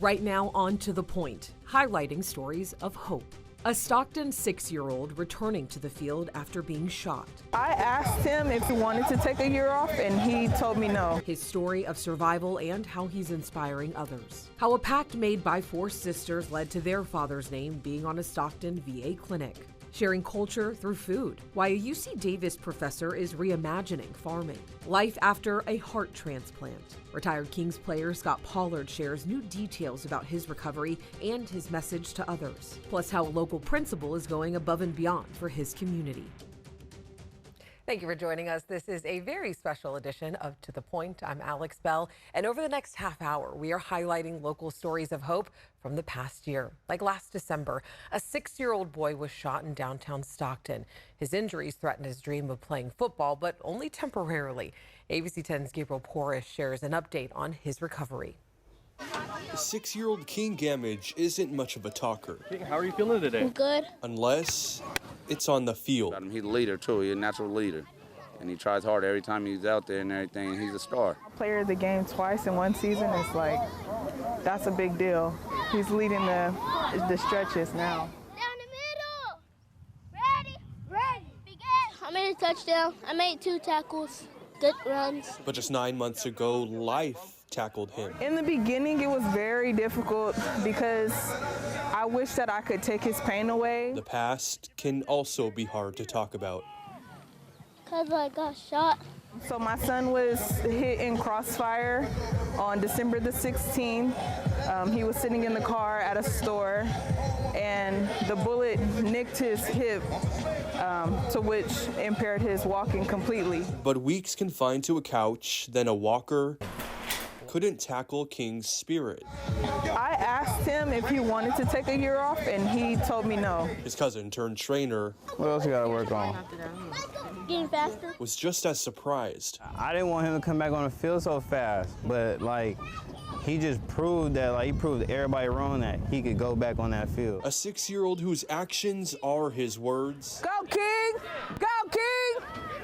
Right now, on To The Point, highlighting stories of hope. A Stockton 6-year-old returning to the field after being shot. I asked him if he wanted to take a year off, and he told me no. His story of survival and how he's inspiring others. How a pact made by 4 sisters led to their father's name being on a Stockton VA clinic. Sharing culture through food. Why a UC Davis professor is reimagining farming. Life after a heart transplant. Retired Kings player Scott Pollard shares new details about his recovery and his message to others. Plus how a local principal is going above and beyond for his community. Thank you for joining us. This is a very special edition of To The Point. I'm Alex Bell, and over the next half hour, we are highlighting local stories of hope from the past year. Like last December, a 6-year-old boy was shot in downtown Stockton. His injuries threatened his dream of playing football, but only temporarily. ABC 10's Gabriel Porras shares an update on his recovery. The 6-year-old King Gamage isn't much of a talker. How are you feeling today? I'm good. Unless it's on the field. He's a leader, too. He's a natural leader. And he tries hard every time he's out there and everything. He's a star. Player of the game twice in one season is like, that's a big deal. He's leading the stretches now. Down the middle. Ready. Begin. I made a touchdown. I made 2 tackles. Good runs. But just 9 months ago, life tackled him. In the beginning, it was very difficult because I wish that I could take his pain away. The past can also be hard to talk about. Because I got shot. So my son was hit in crossfire on December the 16th. He was sitting in the car at a store, and the bullet nicked his hip, to which impaired his walking completely. But weeks confined to a couch, then a walker, couldn't tackle King's spirit. I asked him if he wanted to take a year off, and he told me no. His cousin turned trainer. What else you gotta work on? Getting faster. Was just as surprised. I didn't want him to come back on the field so fast, but he just proved that, he proved everybody wrong that he could go back on that field. A 6-year-old whose actions are his words. Go King! Go King!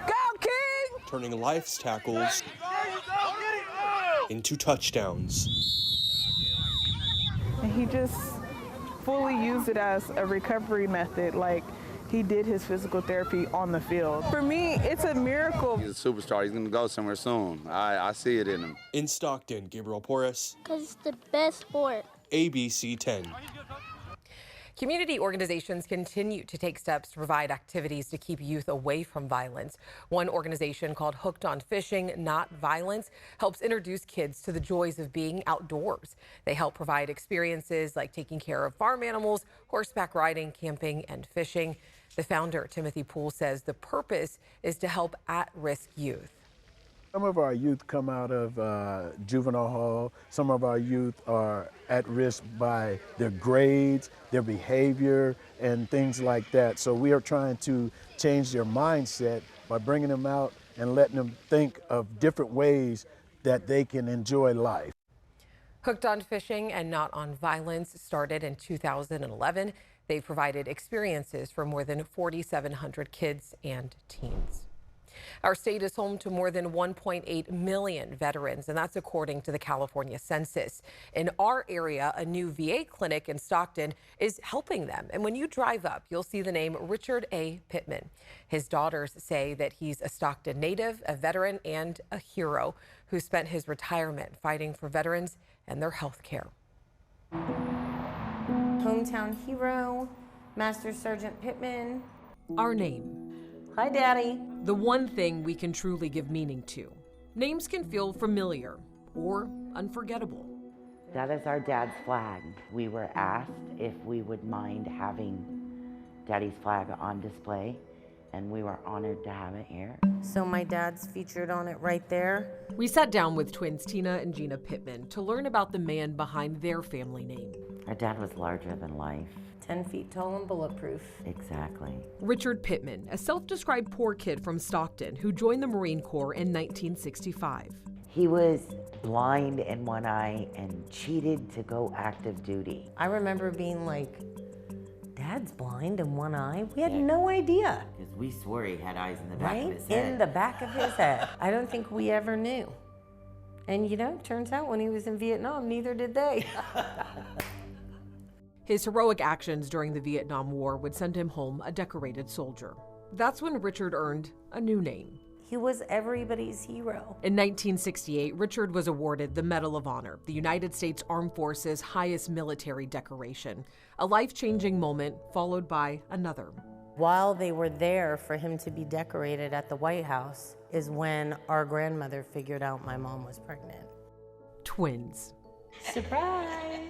Go King! Turning life's tackles into touchdowns. And he just fully used it as a recovery method. He did his physical therapy on the field. For me, it's a miracle. He's a superstar. He's going to go somewhere soon. I see it in him. In Stockton, Gabriel Porras. Because it's the best sport. ABC 10. Community organizations continue to take steps to provide activities to keep youth away from violence. One organization called Hooked on Fishing, Not Violence helps introduce kids to the joys of being outdoors. They help provide experiences like taking care of farm animals, horseback riding, camping, and fishing. The founder, Timothy Poole, says the purpose is to help at-risk youth. Some of our youth come out of juvenile hall. Some of our youth are at risk by their grades, their behavior, and things like that. So we are trying to change their mindset by bringing them out and letting them think of different ways that they can enjoy life. Hooked on Fishing and Not on Violence started in 2011. They've provided experiences for more than 4,700 kids and teens. Our state is home to more than 1.8 million veterans, and that's according to the California Census. In our area, a new VA clinic in Stockton is helping them. And when you drive up, you'll see the name Richard A. Pittman. His daughters say that he's a Stockton native, a veteran, and a hero who spent his retirement fighting for veterans and their health care. Hometown hero, Master Sergeant Pittman. Our name. Hi, Daddy. The one thing we can truly give meaning to. Names can feel familiar or unforgettable. That is our dad's flag. We were asked if we would mind having Daddy's flag on display, and we were honored to have it here. So my dad's featured on it right there. We sat down with twins Tina and Gina Pittman to learn about the man behind their family name. Our dad was larger than life. 10 feet tall and bulletproof. Exactly. Richard Pittman, a self-described poor kid from Stockton who joined the Marine Corps in 1965. He was blind in one eye and cheated to go active duty. I remember being like, Dad's blind in one eye? We had no idea. Because we swore he had eyes in the back of his head. In the back of his head. I don't think we ever knew. And turns out when he was in Vietnam, neither did they. His heroic actions during the Vietnam War would send him home a decorated soldier. That's when Richard earned a new name. He was everybody's hero. In 1968, Richard was awarded the Medal of Honor, the United States Armed Forces' highest military decoration, a life-changing moment followed by another. While they were there for him to be decorated at the White House is when our grandmother figured out my mom was pregnant. Twins. Surprise!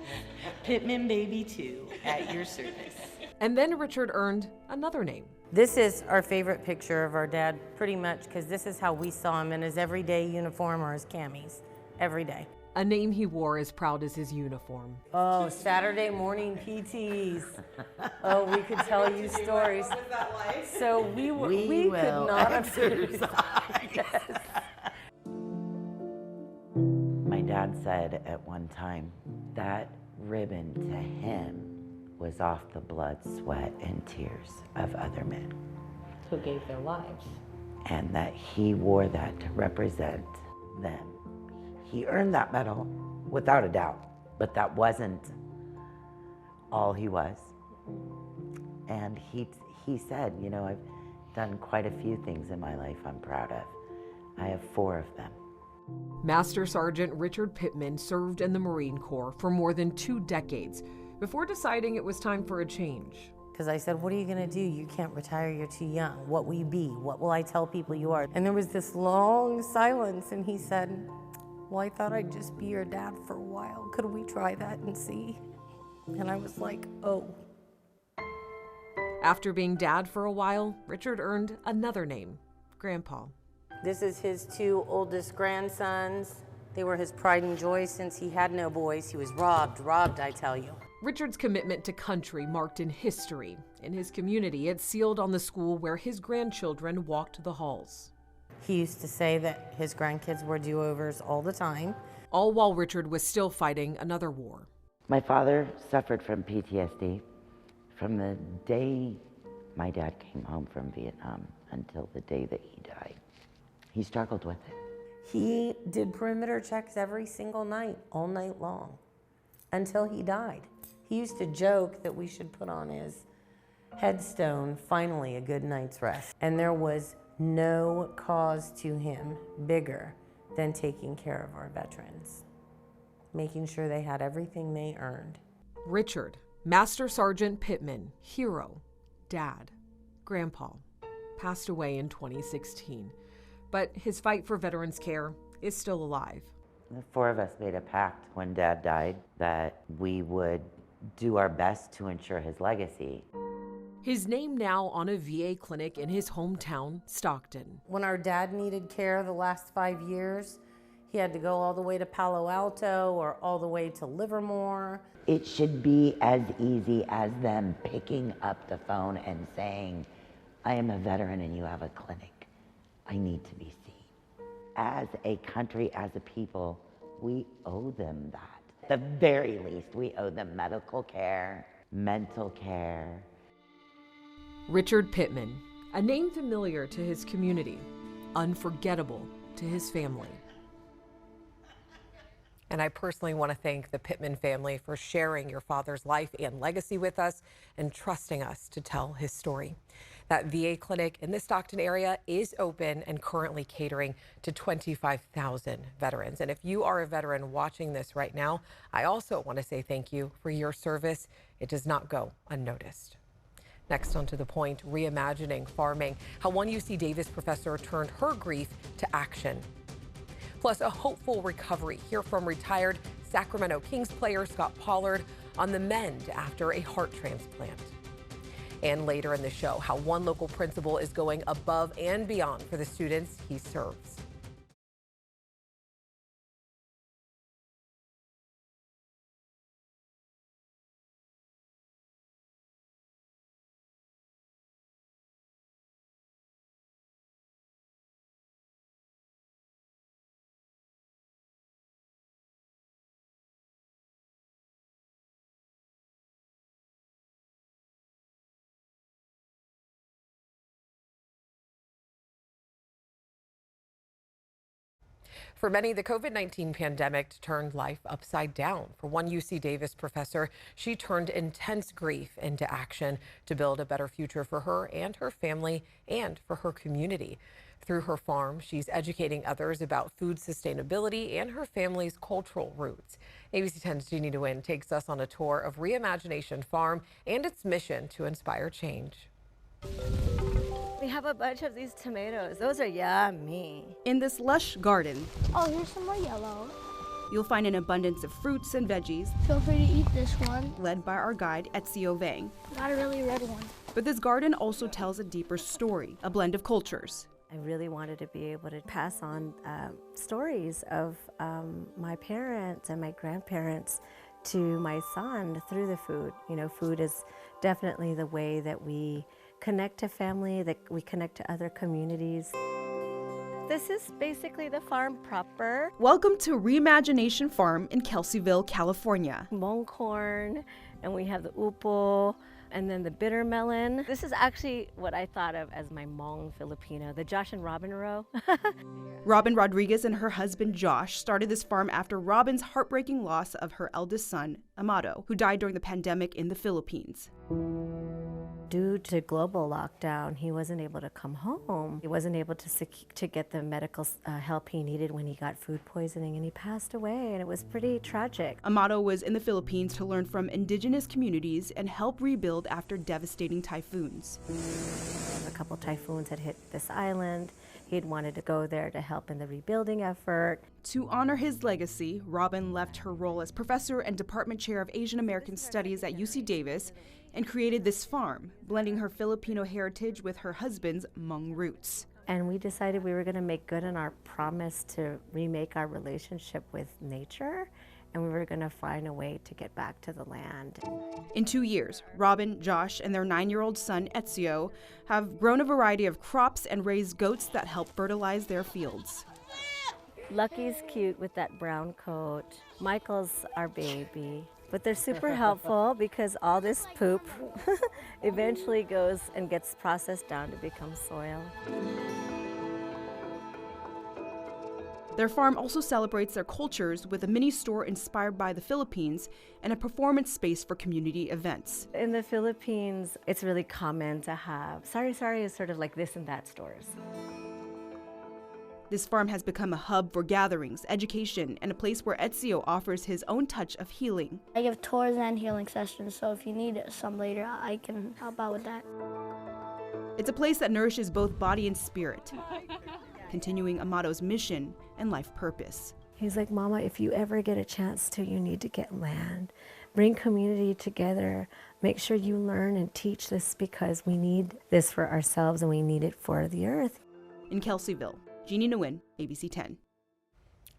Pittman baby 2 at your service. And then Richard earned another name. This is our favorite picture of our dad, pretty much, because this is how we saw him in his everyday uniform or his camis, every day. A name he wore as proud as his uniform. Oh, Saturday morning PTs. Oh, we could tell you stories. What was that like? So we could not exercise. Yes. My dad said at one time that ribbon to him was off the blood, sweat, and tears of other men. Who gave their lives. And that he wore that to represent them. He earned that medal without a doubt, but that wasn't all he was. And he said, I've done quite a few things in my life I'm proud of. I have 4 of them. Master Sergeant Richard Pittman served in the Marine Corps for more than 2 decades before deciding it was time for a change. Because I said, what are you going to do? You can't retire. You're too young. What will you be? What will I tell people you are? And there was this long silence, and he said, well, I thought I'd just be your dad for a while. Could we try that and see? And I was like, oh. After being dad for a while, Richard earned another name, Grandpa. This is his 2 oldest grandsons. They were his pride and joy since he had no boys. He was robbed, I tell you. Richard's commitment to country marked in history. In his community, it's sealed on the school where his grandchildren walked the halls. He used to say that his grandkids were do-overs all the time. All while Richard was still fighting another war. My father suffered from PTSD from the day my dad came home from Vietnam until the day that he died. He struggled with it. He did perimeter checks every single night, all night long, until he died. He used to joke that we should put on his headstone, finally a good night's rest. And there was no cause to him bigger than taking care of our veterans, making sure they had everything they earned. Richard, Master Sergeant Pittman, hero, dad, grandpa, passed away in 2016. But his fight for veterans care is still alive. The 4 of us made a pact when Dad died that we would do our best to ensure his legacy. His name now on a VA clinic in his hometown, Stockton. When our dad needed care the last 5 years, he had to go all the way to Palo Alto or all the way to Livermore. It should be as easy as them picking up the phone and saying, I am a veteran and you have a clinic. I need to be seen. As a country, as a people, we owe them that. At the very least, we owe them medical care, mental care. Richard Pittman, a name familiar to his community, unforgettable to his family. And I personally want to thank the Pittman family for sharing your father's life and legacy with us and trusting us to tell his story. That VA clinic in the Stockton area is open and currently catering to 25,000 veterans. And if you are a veteran watching this right now, I also want to say thank you for your service. It does not go unnoticed. Next on To The Point, reimagining farming, how one UC Davis professor turned her grief to action. Plus, a hopeful recovery. Hear from retired Sacramento Kings player Scott Pollard on the mend after a heart transplant. And later in the show, how one local principal is going above and beyond for the students he serves. For many, the COVID-19 pandemic turned life upside down. For one UC Davis professor, she turned intense grief into action to build a better future for her and her family and for her community. Through her farm, she's educating others about food sustainability and her family's cultural roots. ABC 10's Jeannie DeWin takes us on a tour of Reimagination Farm and its mission to inspire change. We have a bunch of these tomatoes. Those are yummy. In this lush garden, Oh, here's some more yellow. you'll find an abundance of fruits and veggies, Feel free to eat this one. led by our guide, Ezio Vang. Not a really red one. But this garden also tells a deeper story, a blend of cultures. I really wanted to be able to pass on stories of my parents and my grandparents to my son through the food. You know, food is definitely the way that we connect to family, that we connect to other communities. This is basically the farm proper. Welcome to Reimagination Farm in Kelseyville, California. Mung corn, and we have the upo, and then the bitter melon. This is actually what I thought of as my Hmong Filipino, the Josh and Robin row. Robin Rodriguez and her husband Josh started this farm after Robin's heartbreaking loss of her eldest son, Amado, who died during the pandemic in the Philippines. Due to global lockdown, he wasn't able to come home. He wasn't able to get the medical help he needed when he got food poisoning, and he passed away, and it was pretty tragic. Amado was in the Philippines to learn from indigenous communities and help rebuild after devastating typhoons. A couple typhoons had hit this island. He'd wanted to go there to help in the rebuilding effort. To honor his legacy, Robin left her role as professor and department chair of Asian American Studies at UC Davis and created this farm, blending her Filipino heritage with her husband's Hmong roots. And we decided we were going to make good on our promise to remake our relationship with nature, and we were going to find a way to get back to the land. In 2 years, Robin, Josh, and their 9-year-old son, Ezio, have grown a variety of crops and raised goats that help fertilize their fields. Lucky's cute with that brown coat. Michael's our baby. But they're super helpful because all this poop eventually goes and gets processed down to become soil. Their farm also celebrates their cultures with a mini store inspired by the Philippines and a performance space for community events. In the Philippines, it's really common to have sari-sari is sort of like this and that stores. This farm has become a hub for gatherings, education, and a place where Ezio offers his own touch of healing. I give tours and healing sessions, so if you need some later, I can help out with that. It's a place that nourishes both body and spirit, continuing Amado's mission and life purpose. He's like, Mama, if you ever get a chance to, you need to get land. Bring community together. Make sure you learn and teach this because we need this for ourselves and we need it for the earth. In Kelseyville, Jeannie DeWin, ABC 10.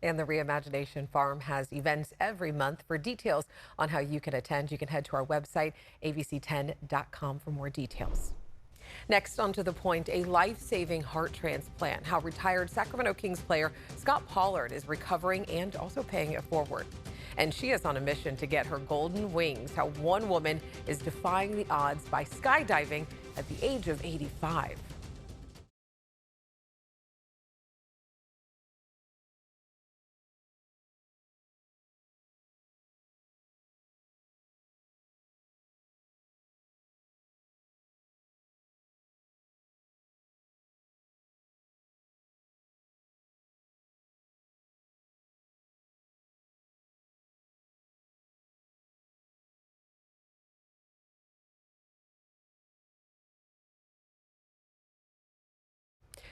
And the Reimagination Farm has events every month. For details on how you can attend, you can head to our website, abc10.com, for more details. Next on To The Point, a life-saving heart transplant. How retired Sacramento Kings player Scott Pollard is recovering and also paying it forward. And she is on a mission to get her golden wings. How one woman is defying the odds by skydiving at the age of 85.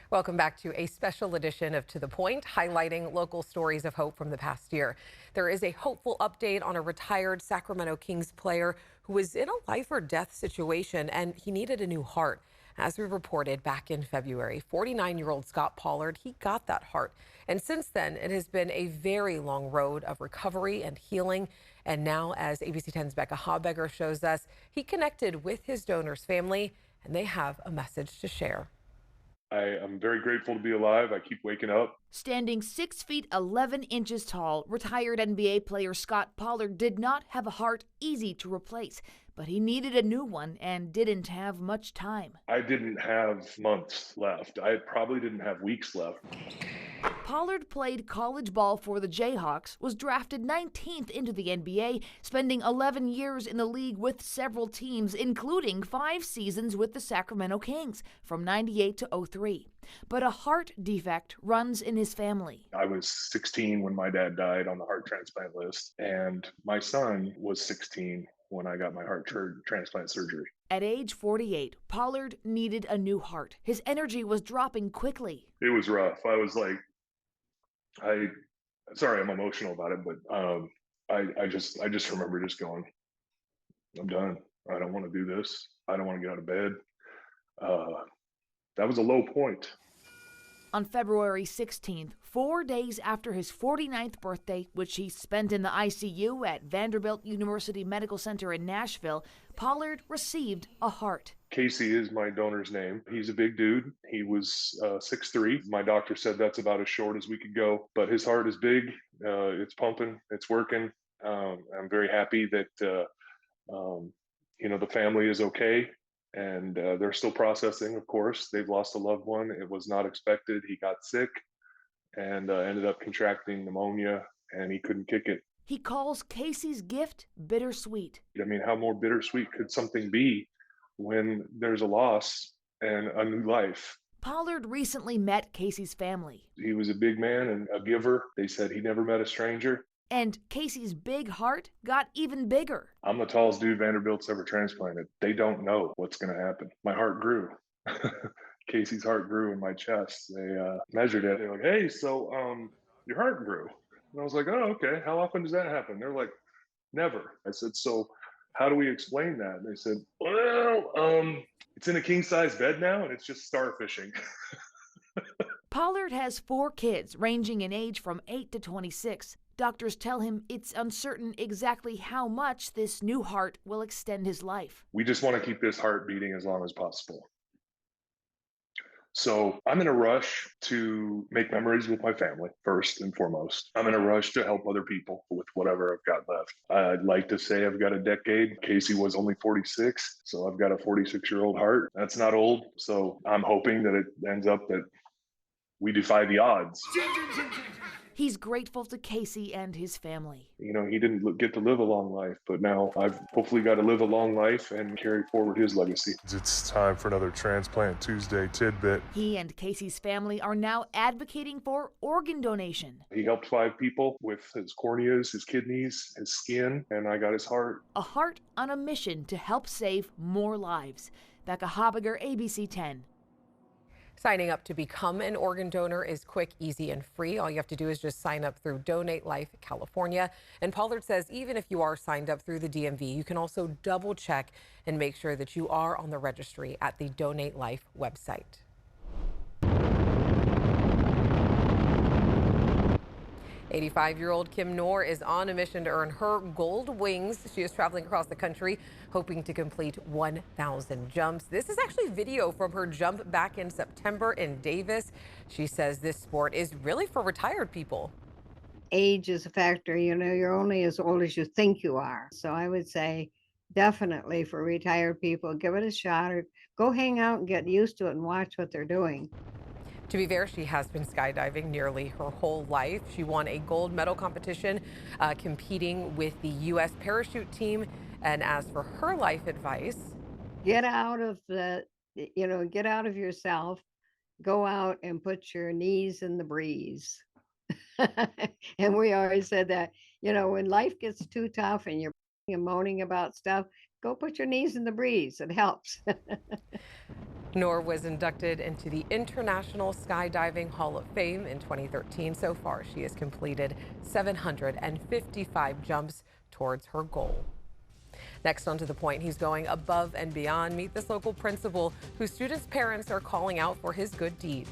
Welcome back to a special edition of To The Point, highlighting local stories of hope from the past year. There is a hopeful update on a retired Sacramento Kings player who was in a life or death situation and he needed a new heart. As we reported back in February, 49-year-old Scott Pollard, he got that heart. And since then, it has been a very long road of recovery and healing. And now, as ABC 10's Becca Habegger shows us, he connected with his donor's family and they have a message to share. I am very grateful to be alive. I keep waking up. Standing 6 feet 11 inches tall, retired NBA player Scott Pollard did not have a heart easy to replace, but he needed a new one and didn't have much time. I didn't have months left. I probably didn't have weeks left. Pollard played college ball for the Jayhawks, was drafted 19th into the NBA, spending 11 years in the league with several teams, including 5 seasons with the Sacramento Kings from 98 to 03. But a heart defect runs in his family. I was 16 when my dad died on the heart transplant list, and my son was 16 when I got my heart transplant surgery. At age 48, Pollard needed a new heart. His energy was dropping quickly. It was rough. I was like, sorry, I'm emotional about it, but I just remember just going, I'm done. I don't want to do this. I don't want to get out of bed. That was a low point. On February 16th, 4 days after his 49th birthday, which he spent in the ICU at Vanderbilt University Medical Center in Nashville, Pollard received a heart. Casey is my donor's name. He's a big dude. He was 6'3". My doctor said that's about as short as we could go, but his heart is big. It's pumping. It's working. I'm very happy that the family is okay, and they're still processing. Of course, they've lost a loved one. It was not expected. He got sick and ended up contracting pneumonia, and he couldn't kick it. He calls Casey's gift bittersweet. I mean, how more bittersweet could something be when there's a loss and a new life? Pollard recently met Casey's family. He was a big man and a giver. They said he never met a stranger. And Casey's big heart got even bigger. I'm the tallest dude Vanderbilt's ever transplanted. They don't know what's going to happen. My heart grew. Casey's heart grew in my chest. They measured it. They're like, hey, so your heart grew. And I was like, oh, okay. How often does that happen? They're like, never. I said, so how do we explain that? And they said, well, it's in a king-size bed now, and it's just starfishing. Pollard has 4 kids, ranging in age from 8 to 26. Doctors tell him it's uncertain exactly how much this new heart will extend his life. We just want to keep this heart beating as long as possible. So I'm in a rush to make memories with my family, first and foremost. I'm in a rush to help other people with whatever I've got left. I'd like to say I've got a decade. Casey was only 46, so I've got a 46-year-old heart. That's not old, so I'm hoping that it ends up that we defy the odds. He's grateful to Casey and his family. He didn't get to live a long life, but now I've hopefully got to live a long life and carry forward his legacy. It's time for another Transplant Tuesday tidbit. He and Casey's family are now advocating for organ donation. He helped 5 people with his corneas, his kidneys, his skin, and I got his heart. A heart on a mission to help save more lives. Becca Habiger, ABC10. Signing up to become an organ donor is quick, easy, and free. All you have to do is just sign up through Donate Life California. And Pollard says even if you are signed up through the DMV, you can also double check and make sure that you are on the registry at the Donate Life website. 85-year-old Kim Noor is on a mission to earn her gold wings. She is traveling across the country, hoping to complete 1,000 jumps. This is actually video from her jump back in September in Davis. She says this sport is really for retired people. Age is a factor. You're only as old as you think you are. So I would say definitely for retired people, give it a shot or go hang out and get used to it and watch what they're doing. To be fair, she has been skydiving nearly her whole life. She won a gold medal competition competing with the U.S. parachute team. And as for her life advice, get out of get out of yourself, go out and put your knees in the breeze. And we always said that, when life gets too tough and you're moaning about stuff, go put your knees in the breeze. It helps. Noor was inducted into the International Skydiving Hall of Fame in 2013. So far, she has completed 755 jumps towards her goal. Next on To The Point, he's going above and beyond. Meet this local principal whose students' parents are calling out for his good deeds.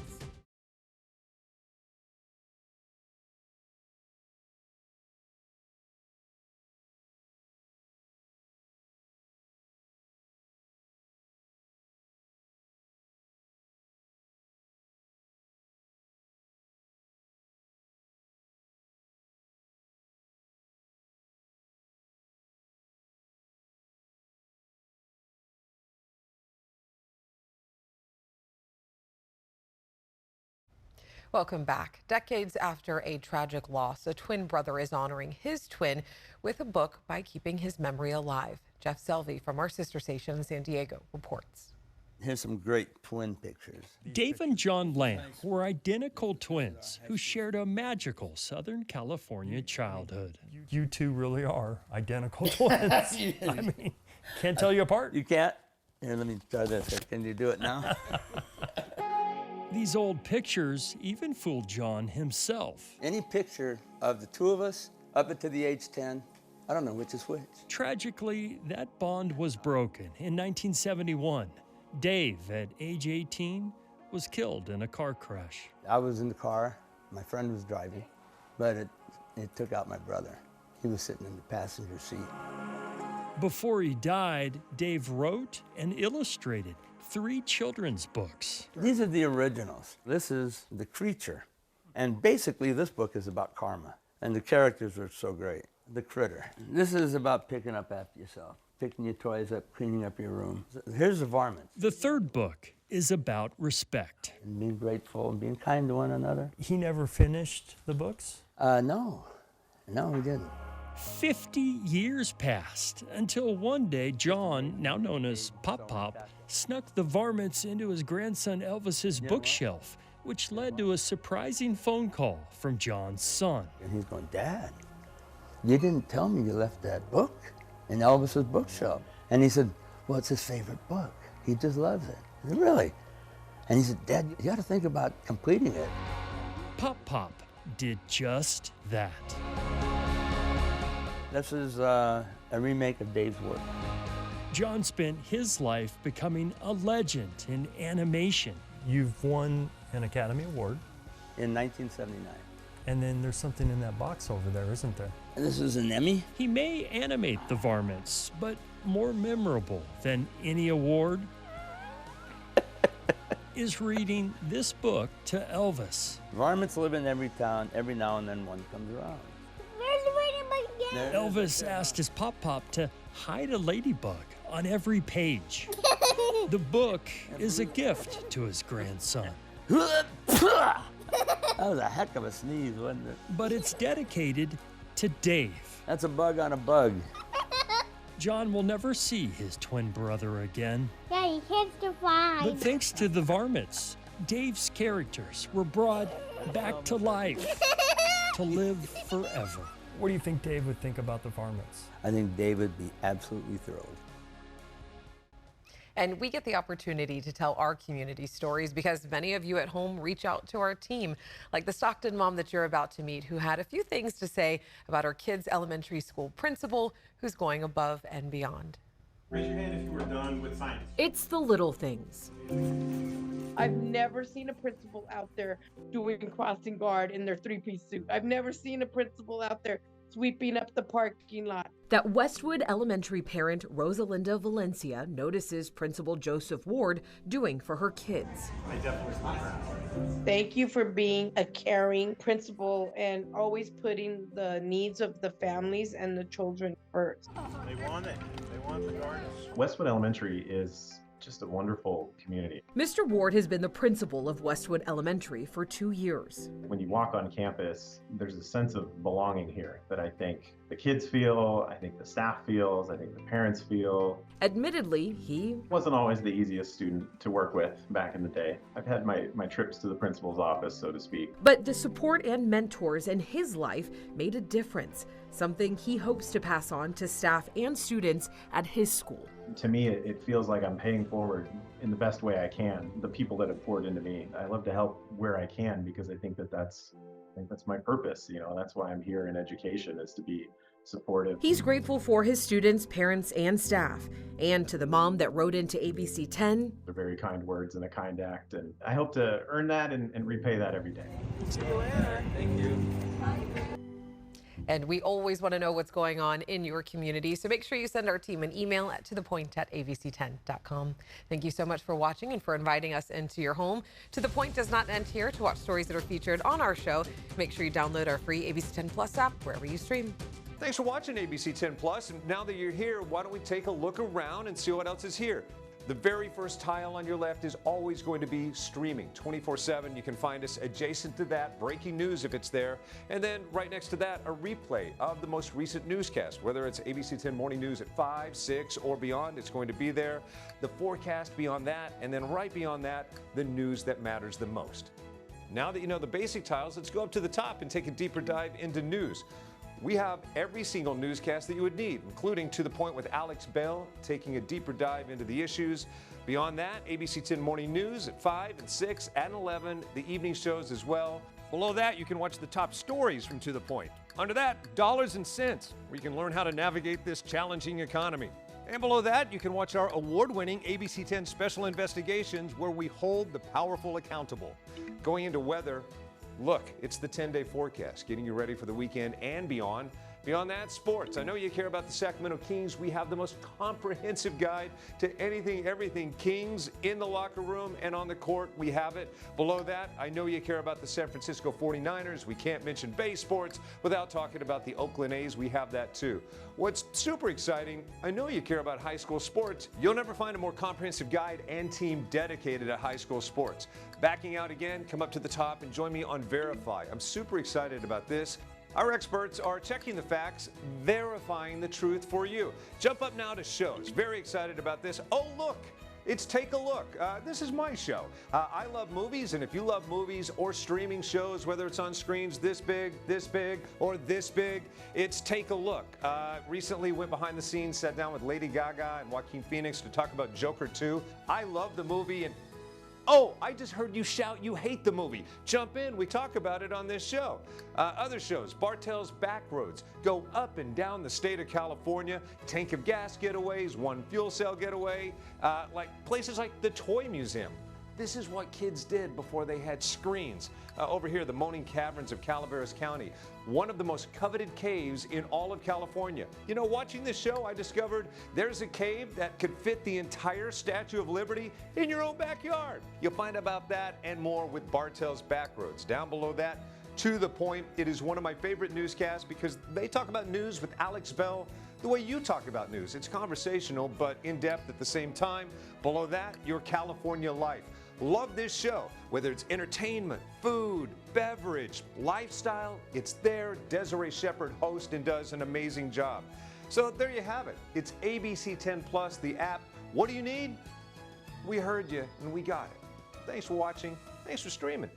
Welcome back. Decades after a tragic loss, a twin brother is honoring his twin with a book by keeping his memory alive. Jeff Selvey from our sister station in San Diego reports. Here's some great twin pictures. Dave and John Lamb were identical twins who shared a magical Southern California childhood. You two really are identical twins. I mean, can't tell you apart. You can't? Here, let me try this. Can you do it now? These old pictures even fooled John himself. Any picture of the two of us up into the age 10, I don't know which is which. Tragically, that bond was broken in 1971. Dave, at age 18, was killed in a car crash. I was in the car, my friend was driving, but it took out my brother. He was sitting in the passenger seat. Before he died, Dave wrote and illustrated 3 children's books. These are the originals. This is The Creature. And basically, this book is about karma. And the characters are so great. The Critter. This is about picking up after yourself, picking your toys up, cleaning up your room. Here's the varmints. The third book is about respect. And being grateful and being kind to one another. He never finished the books? No, he didn't. 50 years passed until one day John, now known as Pop Pop, snuck the varmints into his grandson Elvis's bookshelf, which led to a surprising phone call from John's son. And he's going, Dad, you didn't tell me you left that book in Elvis's bookshelf. And he said, well, it's his favorite book. He just loves it. I said, really? And he said, Dad, you got to think about completing it. Pop Pop did just that. This is a remake of Dave's work. John spent his life becoming a legend in animation. You've won an Academy Award. In 1979. And then there's something in that box over there, isn't there? And this is an Emmy? He may animate the varmints, but more memorable than any award is reading this book to Elvis. Varmints live in every town. Every now and then one comes around. Where's the ladybug again? Elvis asked his Pop Pop to hide a ladybug on every page. The book is a gift to his grandson. That was a heck of a sneeze, wasn't it? But it's dedicated to Dave. That's a bug on a bug. John will never see his twin brother again. Yeah, he can't survive. But thanks to the varmints, Dave's characters were brought back to life to live forever. What do you think Dave would think about the varmints? I think Dave would be absolutely thrilled. And we get the opportunity to tell our community stories because many of you at home reach out to our team, like the Stockton mom that you're about to meet, who had a few things to say about her kid's elementary school principal who's going above and beyond. Raise your hand if you were done with science. It's the little things. I've never seen a principal out there doing crossing guard in their 3-piece suit. I've never seen a principal out there sweeping up the parking lot. That Westwood Elementary parent Rosalinda Valencia notices Principal Joseph Ward doing for her kids. I definitely smile. Thank you for being a caring principal and always putting the needs of the families and the children first. They want it. They want the garden. Westwood Elementary is just a wonderful community. Mr. Ward has been the principal of Westwood Elementary for 2 years. When you walk on campus, there's a sense of belonging here that I think the kids feel, I think the staff feels, I think the parents feel. Admittedly, he wasn't always the easiest student to work with back in the day. I've had my trips to the principal's office, so to speak. But the support and mentors in his life made a difference, something he hopes to pass on to staff and students at his school. To me, it feels like I'm paying forward in the best way I can, the people that have poured into me. I love to help where I can because I think that's my purpose. You know, that's why I'm here in education, is to be supportive. He's grateful for his students, parents, and staff, and to the mom that wrote into ABC10. They're very kind words and a kind act, and I hope to earn that and repay that every day. See you later. Thank you. And we always want to know what's going on in your community, so make sure you send our team an email at to-the-point@abc10.com. Thank you so much for watching and for inviting us into your home. To The Point does not end here. To watch stories that are featured on our show, make sure you download our free ABC10 Plus app wherever you stream. Thanks for watching ABC10 Plus. And now that you're here, why don't we take a look around and see what else is here? The very first tile on your left is always going to be streaming 24/7. You can find us adjacent to that, breaking news if it's there, and then right next to that, a replay of the most recent newscast. Whether it's ABC 10 Morning News at 5, 6, or beyond, it's going to be there. The forecast beyond that, and then right beyond that, the news that matters the most. Now that you know the basic tiles, let's go up to the top and take a deeper dive into news. We have every single newscast that you would need, including To The Point with Alex Bell, taking a deeper dive into the issues. Beyond that, ABC 10 Morning News at 5 and 6 and 11, the evening shows as well. Below that, you can watch the top stories from To The Point. Under that, Dollars and Cents, where you can learn how to navigate this challenging economy. And below that, you can watch our award-winning ABC 10 Special Investigations, where we hold the powerful accountable. Going into weather, look, it's the 10-day forecast, getting you ready for the weekend and beyond. Beyond that, sports. I know you care about the Sacramento Kings. We have the most comprehensive guide to anything, everything Kings in the locker room and on the court. We have it. Below that, I know you care about the San Francisco 49ers. We can't mention Bay Sports without talking about the Oakland A's. We have that too. What's super exciting, I know you care about high school sports. You'll never find a more comprehensive guide and team dedicated to high school sports. Backing out again, come up to the top and join me on Verify. I'm super excited about this. Our experts are checking the facts, verifying the truth for you. Jump up now to shows. Very excited about this. Oh, look, it's Take a Look. This is my show. I love movies, and if you love movies or streaming shows, whether it's on screens this big, or this big, it's Take a Look. Recently went behind the scenes, sat down with Lady Gaga and Joaquin Phoenix to talk about Joker 2. I love the movie, and oh, I just heard you shout you hate the movie. Jump in, we talk about it on this show. Other shows, Bartell's Backroads, go up and down the state of California, tank of gas getaways, one fuel cell getaway, like places like the Toy Museum. This is what kids did before they had screens. Over here, the Moaning Caverns of Calaveras County, one of the most coveted caves in all of California. You know, watching this show, I discovered there's a cave that could fit the entire Statue of Liberty in your own backyard. You'll find about that and more with Bartell's Backroads. Down below that, To The Point. It is one of my favorite newscasts because they talk about news with Alex Bell the way you talk about news. It's conversational, but in-depth at the same time. Below that, Your California Life. Love this show. Whether it's entertainment, food, beverage, lifestyle, it's there. Desiree Shepherd hosts and does an amazing job. So there you have it. It's ABC 10 Plus, the app. What do you need? We heard you and we got it. Thanks for watching. Thanks for streaming.